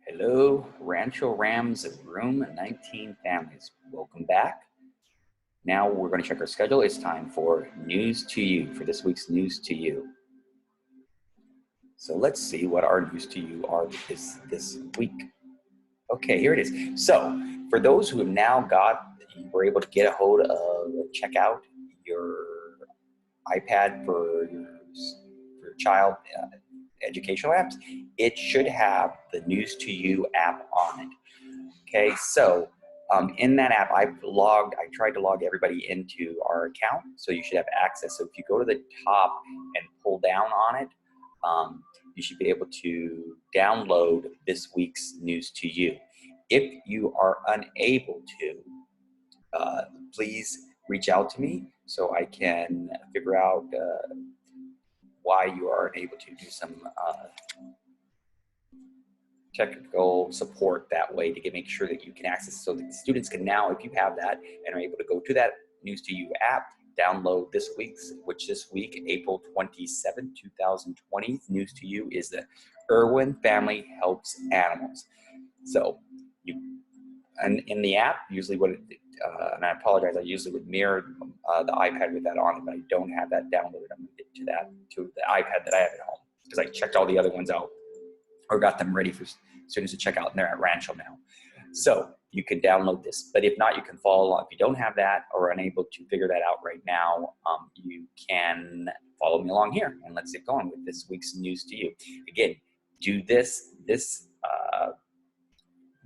Hello, Rancho Rams Room 19 families. Welcome back. Now we're going to check our schedule. It's time for News to You, for this week's News to You. So let's see what our News to You are this week. Okay, here it is. So for those who have now you were able to get a hold of, check out your iPad for your child educational apps, it should have the News to You app on it. Okay, so in that app, I tried to log everybody into our account, so you should have access. So if you go to the top and pull down on it, you should be able to download this week's News to You. If you are unable to, please reach out to me so I can figure out why you are unable to do some technical support that way to make sure that you can access, so that students can now, if you have that and are able to go to that News to You app, download this week's, this week, April 27, 2020, News to You is the Irwin Family Helps Animals. So and in the app, usually and I apologize, I usually would mirror the iPad with that on it, but I don't have that downloaded. I'm going to get to the iPad that I have at home, because I checked all the other ones out or got them ready for students to check out, and they're at Rancho now. So you can download this, but if not, you can follow along. If you don't have that or unable to figure that out right now, you can follow me along here, and let's get going with this week's News to You. Again, do this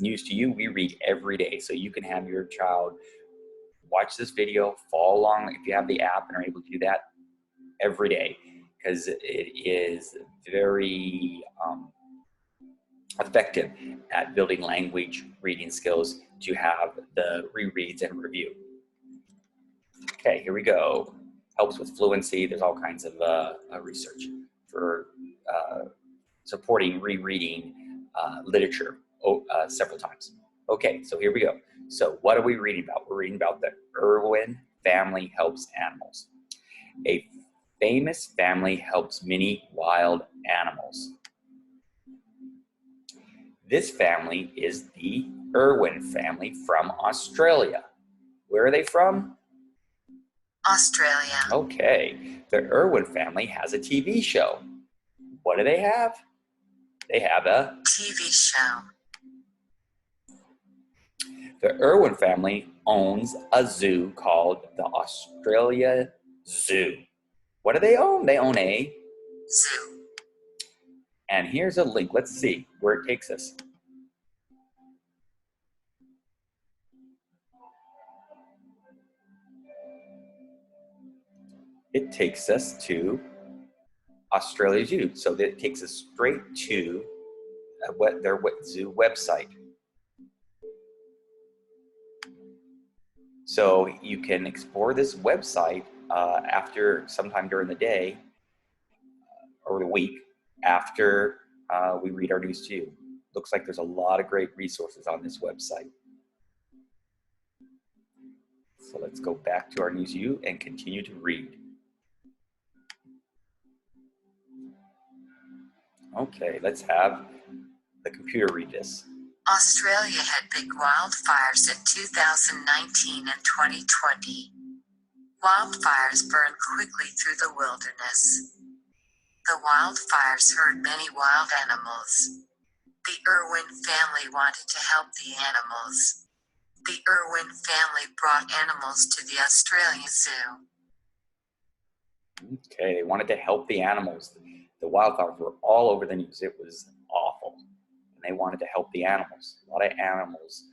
News to You we read every day, so you can have your child watch this video, follow along if you have the app and are able to do that every day, because it is very effective at building language reading skills to have the rereads and review. Okay, here we go. Helps with fluency. There's all kinds of research for supporting rereading literature several times. Okay, so here we go. So what are we reading about? We're reading about the Irwin Family Helps Animals. A famous family helps many wild animals. This family is the Irwin family from Australia. Where are they from? Australia. Okay. The Irwin family has a TV show. What do they have? They have a TV show. The Irwin family owns a zoo called the Australia Zoo. What do they own? They own a zoo. And here's a link. Let's see where it takes us. It takes us to Australia Zoo. So that takes us straight to their zoo website. So you can explore this website sometime during the day or the week after we read our News to You. Looks like there's a lot of great resources on this website. So let's go back to our News to You and continue to read. Okay, let's have the computer read this. Australia had big wildfires in 2019 and 2020. Wildfires burned quickly through the wilderness. The wildfires hurt many wild animals. The Irwin family wanted to help the animals. The Irwin family brought animals to the Australia Zoo. Okay, they wanted to help the animals. The wildfires were all over the news. It was awful. And they wanted to help the animals. A lot of animals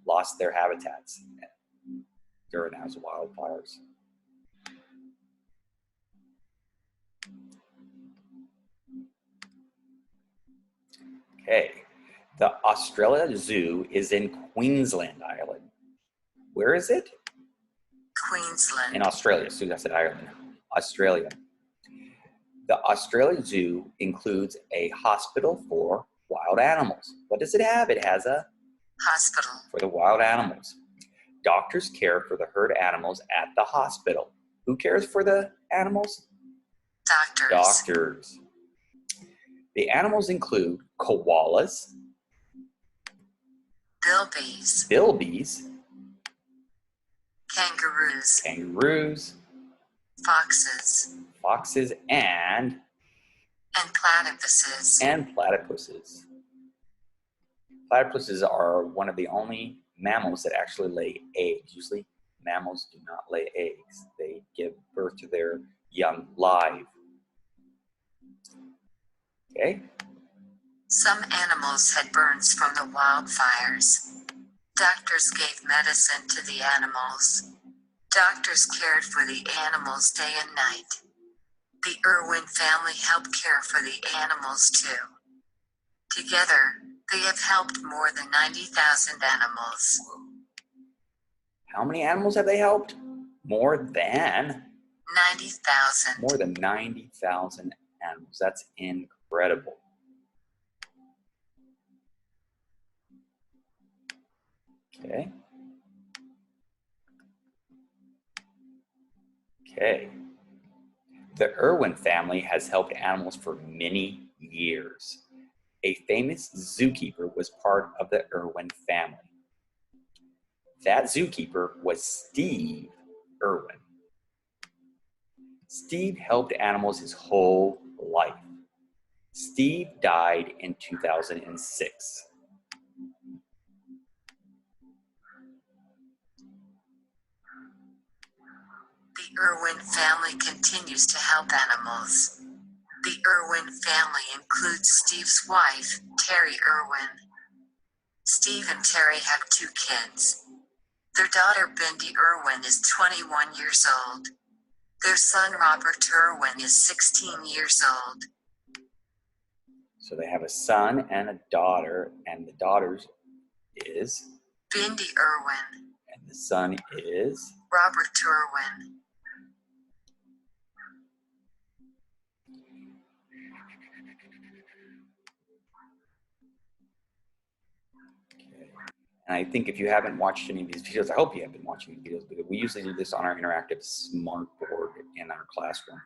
lost their habitats during those wildfires. Okay, the Australia Zoo is in Queensland Island. Where is it? Queensland. In Australia. So I said Ireland. Australia. The Australia Zoo includes a hospital for wild animals. What does it have? It has a hospital for the wild animals. Doctors care for the herd animals at the hospital. Who cares for the animals? Doctors. Doctors. The animals include koalas, bilbies, bilbies, kangaroos, kangaroos, foxes, foxes, and platypuses. platypuses. Platypuses are one of the only mammals that actually lay eggs. Usually, mammals do not lay eggs. They give birth to their young live. Okay? Some animals had burns from the wildfires. Doctors gave medicine to the animals. Doctors cared for the animals day and night. The Irwin family helped care for the animals too. Together, they have helped more than 90,000 animals. How many animals have they helped? More than 90,000. More than 90,000 animals. That's incredible. Okay. Okay. The Irwin family has helped animals for many years. A famous zookeeper was part of the Irwin family. That zookeeper was Steve Irwin. Steve helped animals his whole life. Steve died in 2006. The Irwin family continues to help animals. The Irwin family includes Steve's wife, Terry Irwin. Steve and Terry have 2 kids. Their daughter, Bindi Irwin, is 21 years old. Their son, Robert Irwin, is 16 years old. So they have a son and a daughter, and the daughter's is, Bindi Irwin, and the son is, Robert Irwin. okay. And I think if you haven't watched any of these videos, I hope you have been watching the videos, because we usually do this on our interactive smart board in our classroom.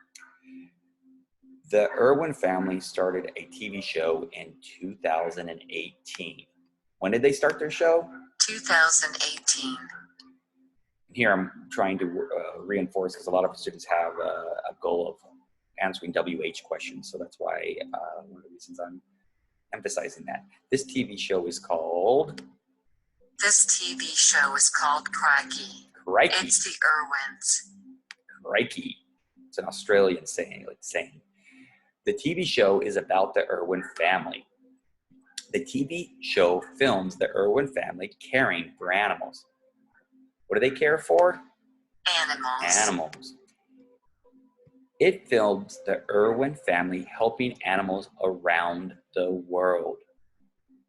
The Irwin family started a TV show in 2018. When did they start their show? 2018. Here I'm trying to reinforce, because a lot of students have a goal of answering WH questions, so that's why one of the reasons I'm emphasizing that. This TV show is called This TV show is called Crikey. Crikey. It's the Irwins. Crikey. It's an Australian saying. The TV show is about the Irwin family. The TV show films the Irwin family caring for animals. What do they care for? Animals. Animals. It films the Irwin family helping animals around the world.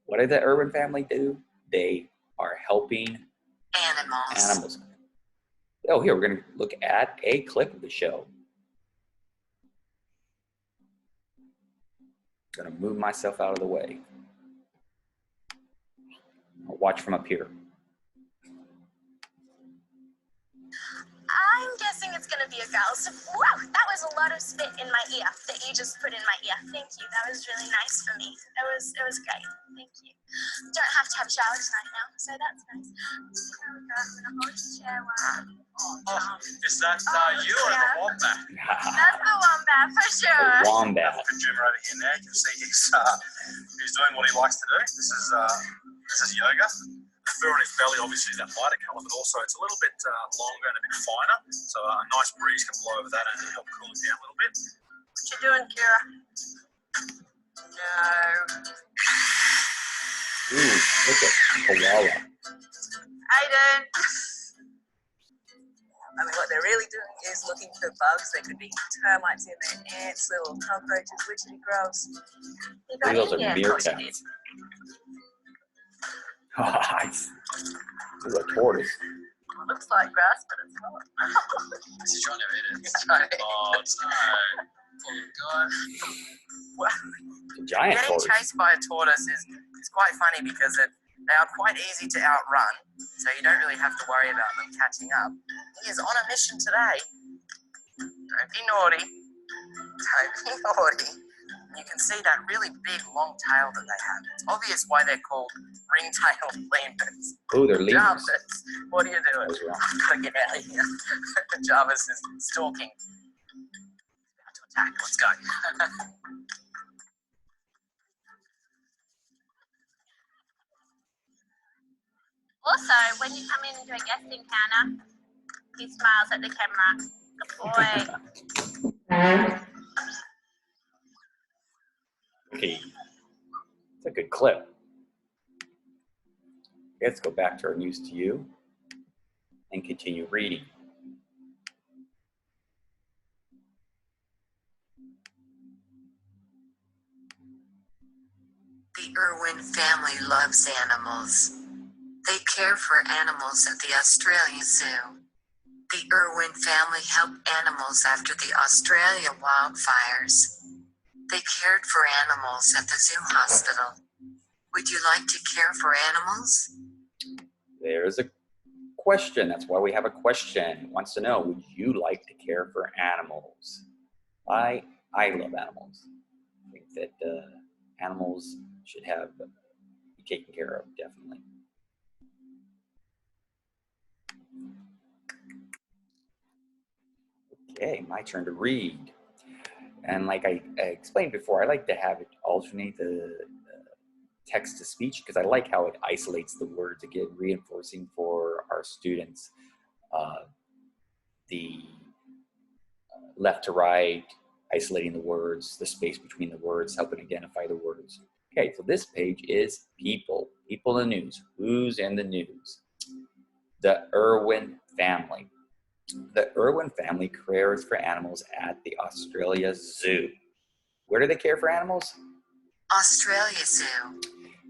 What did the Irwin family do? They are helping animals. Oh, here, we're going to look at a clip of the show. I'm going to move myself out of the way. I'll watch from up here. I'm guessing it's going to be a girl. So, wow, that was a lot of spit in my ear that you just put in my ear. Thank you. That was really nice for me. It was great. Thank you. Don't have to have a shower tonight now, so that's nice. There we go. I'm going to hold your chair while Is that you or the wombat? That's the wombat for sure. The wombat. I've got Jim over here now. You can see he's doing what he likes to do. This is yoga. The fur on his belly obviously is that lighter colour, but also it's a little bit longer and a bit finer. So a nice breeze can blow over that and help cool it down a little bit. What you doing, Kira? No. Ooh, look at koala. Aiden. I mean, what they're really doing is looking for bugs. There could be termites in there, ants, little cockroaches, which would be gross. You got Those are in here. Of course you did. meerkats. This is a tortoise. Looks like grass, but it's not. Is he trying to eat it? It's trying to Oh, no. Poor guy. It's a giant Getting tortoise. chased by a tortoise is quite funny because they are quite easy to outrun, so you don't really have to worry about them catching up. He is on a mission today. Don't be naughty. Don't be naughty. you can see that really big long tail that they have. It's obvious why they're called ring-tailed lemurs. Oh, they're lemurs. Jarvis, what are you doing? That was wrong. I've got to get out of here. Jarvis is stalking. He's about to attack. Let's go. Also, when you come in and do a guest encounter, he smiles at the camera. Good boy. Okay, it's a good clip. Let's go back to our News to You and continue reading. The Irwin family loves animals. They care for animals at the Australia Zoo. The Irwin family helped animals after the Australia wildfires. They cared for animals at the zoo hospital. Would you like to care for animals? There's a question. That's why we have a question. It wants to know, would you like to care for animals? I love animals. I think that animals should be taken care of, definitely. Okay, my turn to read. And like I explained before, I like to have it alternate the text to speech because I like how it isolates the words, again, reinforcing for our students the left to right, isolating the words, the space between the words, helping identify the words. Okay, so this page is people in the news. Who's in the news? The Irwin family. The Irwin family cares for animals at the Australia Zoo. Where do they care for animals? Australia Zoo.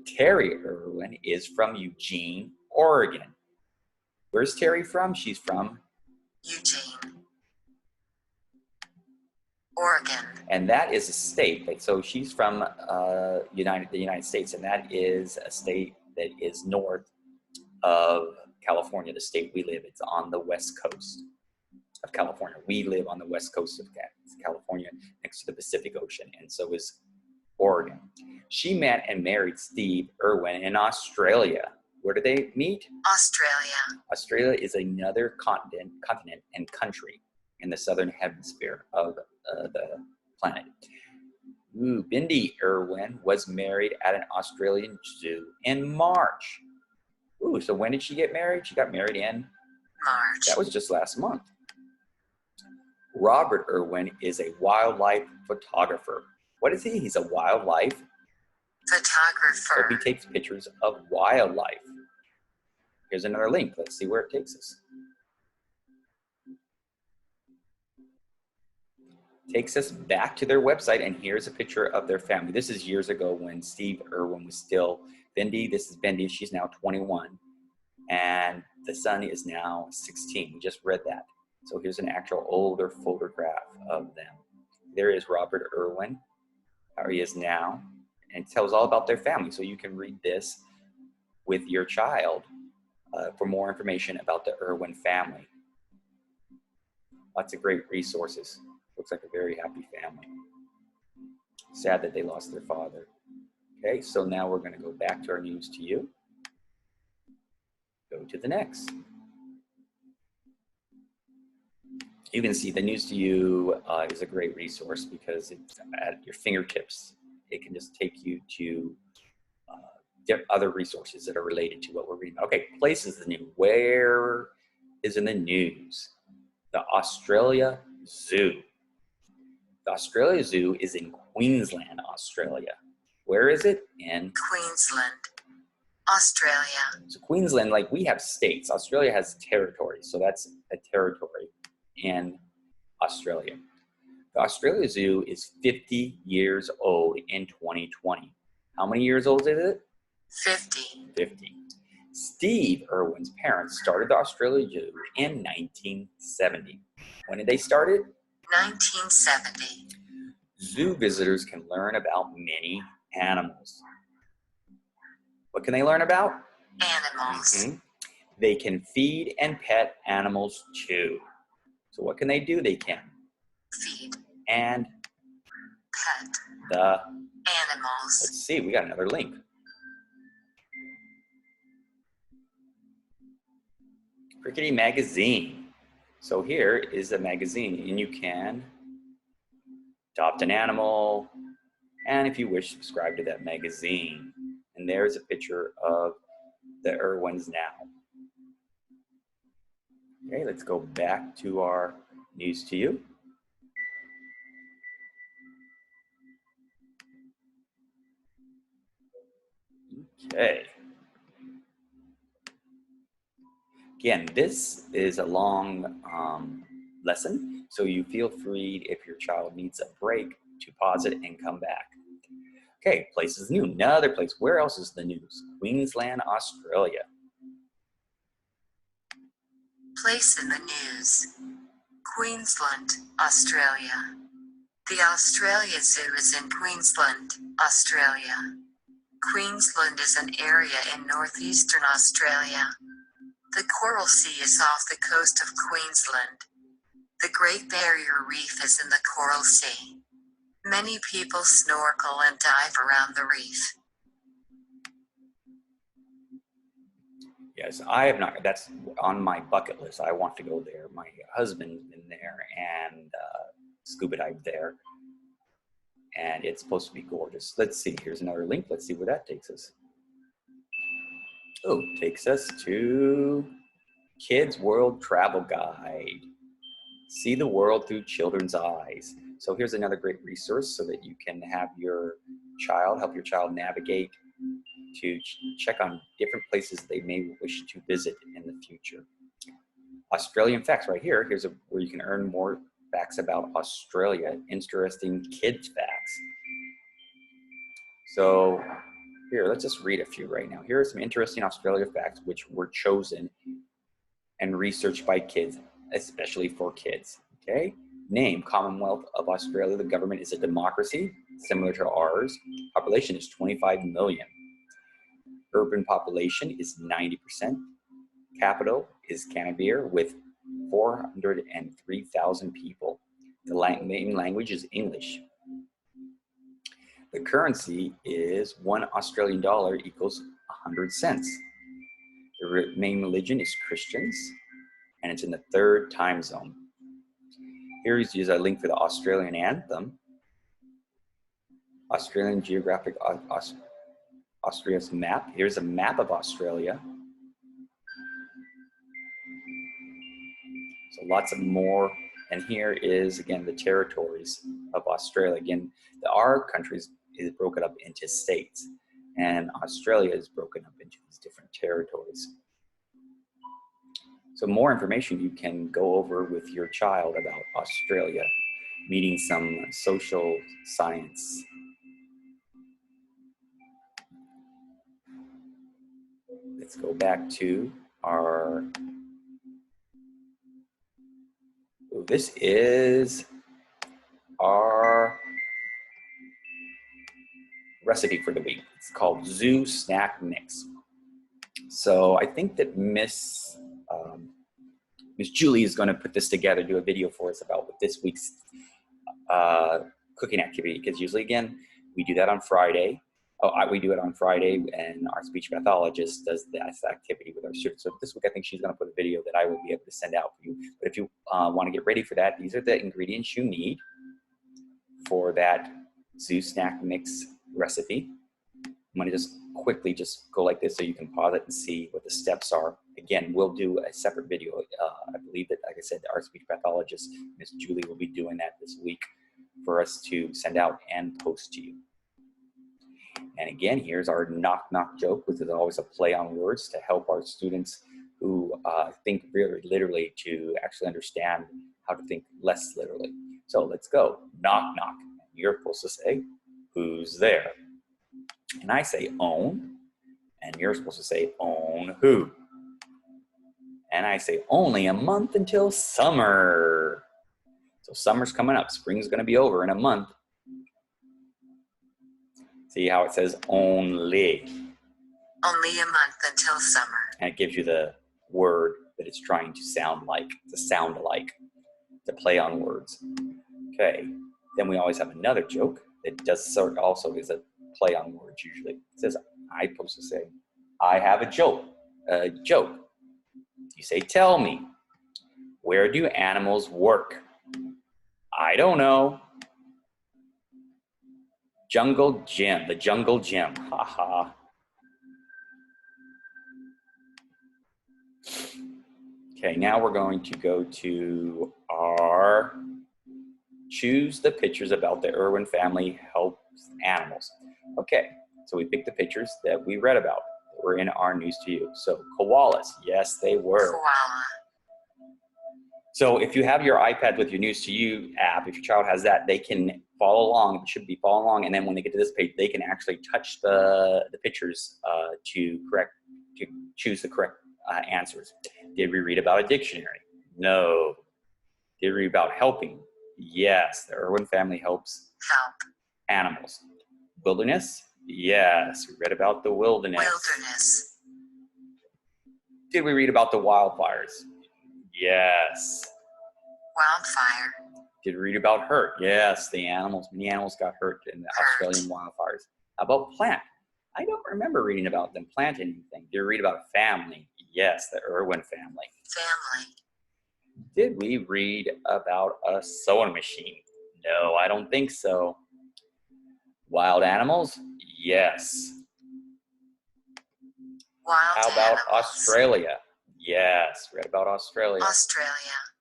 Terry Irwin is from Eugene, Oregon. Where's Terry from? She's from Eugene, Oregon. And that is a state. So she's from the United States, and that is a state that is north of California, the state we live. It's on the west coast of California. We live on the west coast of California, next to the Pacific Ocean, and so is Oregon. She met and married Steve Irwin in Australia. Where did they meet? Australia. Australia is another continent and country in the southern hemisphere of the planet. Bindi Irwin was married at an Australian zoo in March. So when did she get married? She got married in March. That was just last month. Robert Irwin is a wildlife photographer. What is he? He's a wildlife photographer. So he takes pictures of wildlife. Here's another link. Let's see where it takes us. Takes us back to their website, and here's a picture of their family. This is years ago when Steve Irwin was still Bindi. This is Bindi. She's now 21, and the son is now 16. We just read that. So here's an actual older photograph of them. There is Robert Irwin, how he is now, and it tells all about their family. So you can read this with your child for more information about the Irwin family. Lots of great resources. Looks like a very happy family. Sad that they lost their father. Okay, so now we're going to go back to our News to You. Go to the next. You can see the News to You is a great resource because it's at your fingertips. It can just take you to other resources that are related to what we're reading. Okay, places the news. Where is in the news? The Australia Zoo. The Australia Zoo is in Queensland, Australia. Where is it? In Queensland, Australia. So Queensland, like we have states. Australia has territories, so that's a territory in Australia. The Australia Zoo is 50 years old in 2020. How many years old is it? 50. 50. Steve Irwin's parents started the Australia Zoo in 1970. When did they start it? 1970. Zoo visitors can learn about many animals. What can they learn about? Animals. They can feed and pet animals too. So what can they do? They can feed and pet the, animals. let's see, we got another link. Crickety Magazine. So here is a magazine, and you can adopt an animal, and if you wish, subscribe to that magazine. And there's a picture of the Irwins now. Okay, let's go back to our News to You. Okay. Again, this is a long lesson, so you feel free, if your child needs a break, to pause it and come back. Okay, places new. Another place. Where else is the news? Queensland, Australia. Place in the news. Queensland, Australia. The Australia Zoo is in Queensland, Australia. Queensland is an area in northeastern Australia. The Coral Sea is off the coast of Queensland. The Great Barrier Reef is in the Coral Sea. Many people snorkel and dive around the reef. Yes, I have not. That's on my bucket list. I want to go there. My husband's been there and scuba dived there. And it's supposed to be gorgeous. Let's see. Here's another link. Let's see where that takes us. Oh, takes us to Kids World Travel Guide. See the world through children's eyes. So here's another great resource so that you can have your child, help your child navigate to check on different places they may wish to visit in the future. Australian facts right here. Here's where you can earn more facts about Australia. Interesting kids facts. So here, let's just read a few right now. Here are some interesting Australia facts which were chosen and researched by kids, especially for kids. Okay, name, Commonwealth of Australia. The government is a democracy, similar to ours. Population is 25 million. Urban population is 90%. Capital is Canberra with 403,000 people. The main language is English. The currency is $1 Australian equals 100 cents. The main religion is Christians, and it's in the 3rd time zone. Here's a link for the Australian anthem. Australian Geographic Austria's map. Here's a map of Australia. So lots of more. And here is, again, the territories of Australia. Again, our countries is broken up into states, and Australia is broken up into these different territories. So more information you can go over with your child about Australia, meeting some social science. Let's go back to our, this is our recipe for the week. It's called Zoo Snack Mix. So I think that Miss Julie is going to put this together, do a video for us about what this week's cooking activity, because usually, again, we do that on Friday. We do it on Friday, and our speech pathologist does that activity with our students. So this week, I think she's going to put a video that I will be able to send out for you. But if you want to get ready for that, these are the ingredients you need for that Zoo Snack Mix recipe. I'm going to just quickly just go like this so you can pause it and see what the steps are. Again, we'll do a separate video. I believe that, like I said, our speech pathologist, Miss Julie, will be doing that this week for us to send out and post to you. And again, here's our knock knock joke, which is always a play on words to help our students who think very literally to actually understand how to think less literally. So let's go. Knock knock. You're supposed to say, who's there? And I say own, and you're supposed to say own who? And I say only a month until summer. So summer's coming up. Spring's going to be over in a month. See how it says only? Only a month until summer. And it gives you the word that it's trying to sound like, to sound alike, to play on words. Okay, then we always have another joke. It does sort also is a play on words usually. It says, I'm supposed to say, I have a joke. You say, tell me, where do animals work? I don't know. Jungle gym, the jungle gym. Ha ha. Okay, now we're going to go to our choose the pictures about the Irwin family helps animals. Okay, so we picked the pictures that we read about. We're in our News to You. So koalas, yes, they were. Koala. So if you have your iPad with your News to You app, if your child has that, they can follow along, should be following along, and then when they get to this page, they can actually touch the pictures to choose the correct answers. Did we read about a dictionary? No. Did we read about helping? Yes, the Irwin family helps Help. animals. Wilderness? Yes, we read about the wilderness. Wilderness. Did we read about the wildfires? Yes. Wildfire. Did we read about hurt? Yes, the animals, many animals got hurt in the Hurt. Australian wildfires. How about plant? I don't remember reading about them planting anything. Did we read about a family? Yes, the Irwin family. Family. Did we read about a sewing machine? No, I don't think so. Wild animals? Yes. Wild How about animals. Australia? Yes, read about Australia. Australia.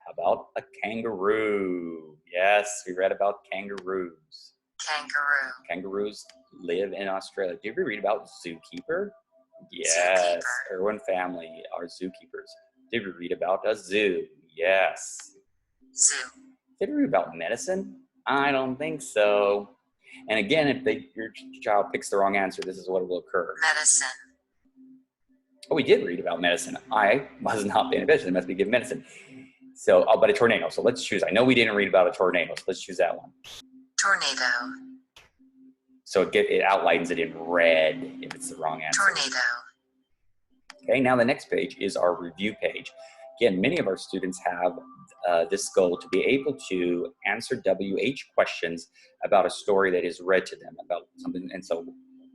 How about a kangaroo? Yes, we read about kangaroos. Kangaroo. Kangaroos live in Australia. Did we read about zookeeper? Yes, Zookeeper. Irwin family are zookeepers. Did we read about a zoo? Yes. Zoo. Did we read about medicine? I don't think so. And again, if your child picks the wrong answer, this is what will occur. Medicine. Oh, we did read about medicine. I was not paying attention. It must be giving medicine. So, oh, but a tornado. So let's choose. I know we didn't read about a tornado, so let's choose that one. Tornado. So it outlines it in red if it's the wrong answer. Tornado. Okay, now the next page is our review page. Again, many of our students have this goal to be able to answer WH questions about a story that is read to them about something. And so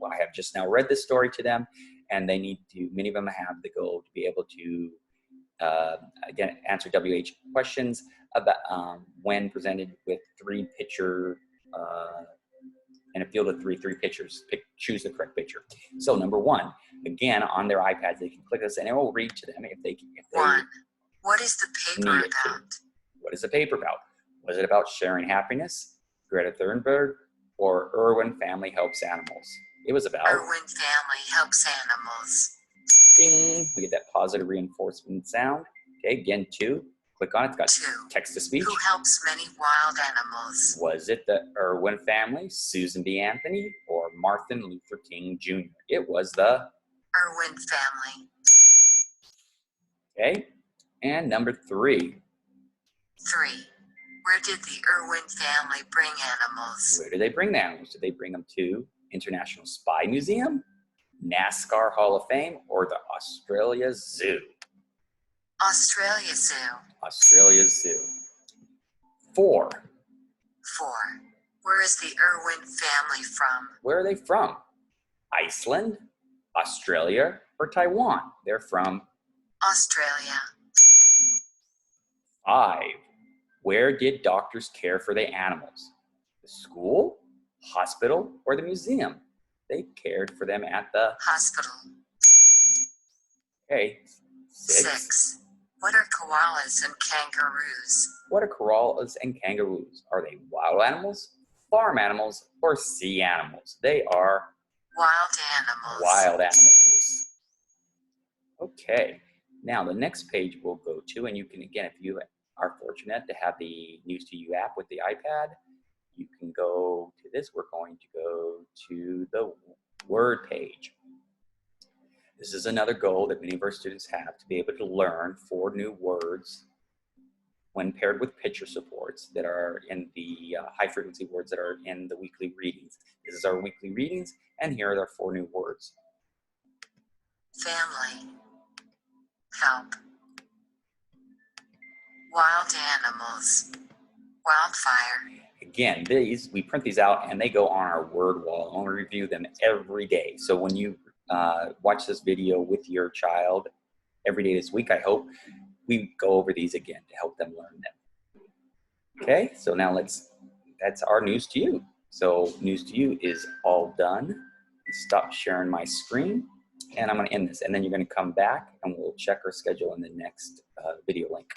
I have just now read this story to them, and they need to, many of them have the goal to be able to, again, answer WH questions about when presented with three picture, in a field of three pictures, choose the correct picture. So number one, again, on their iPads, they can click this and it will read to them if they 1. What is the paper need it to. about? What is the paper about? Was it about sharing happiness, Greta Thunberg, or Irwin family helps animals? It was about Irwin family helps animals. ding. We get that positive reinforcement sound. Okay, again, 2. Click on it. It's got 2. text to speech. Who helps many wild animals? Was it the Irwin family, Susan B. Anthony, or Martin Luther King Jr.? It was the Irwin family. Okay, and number 3. 3. Where did the Irwin family bring animals? Where did they bring the animals? Did they bring them to International Spy Museum, NASCAR Hall of Fame, or the Australia Zoo? Australia Zoo. Australia Zoo. 4. 4. Where is the Irwin family from? Where are they from? Iceland, Australia, or Taiwan? They're from Australia. 5. Where did doctors care for the animals? The school, hospital, or the museum? They cared for them at the Hospital. Okay. 6. 6. What are koalas and kangaroos? What are koalas and kangaroos? Are they wild animals, farm animals, or sea animals? They are Wild animals. wild animals. Okay. Now the next page we'll go to, and you can, again, if you are fortunate to have the News2You app with the iPad, you can go to this. We're going to go to the word page. This is another goal that many of our students have, to be able to learn 4 new words when paired with picture supports that are in the high frequency words that are in the weekly readings. This is our weekly readings, and here are our 4 new words. Family. Help. Wild animals. Wildfire. again, we print these out and they go on our word wall, and we review them every day. So when you watch this video with your child every day this week, I hope we go over these again to help them learn them. Okay, so now that's our News to You. So News to You is all done. Stop sharing my screen, and I'm going to end this, and then you're going to come back and we'll check our schedule in the next video link.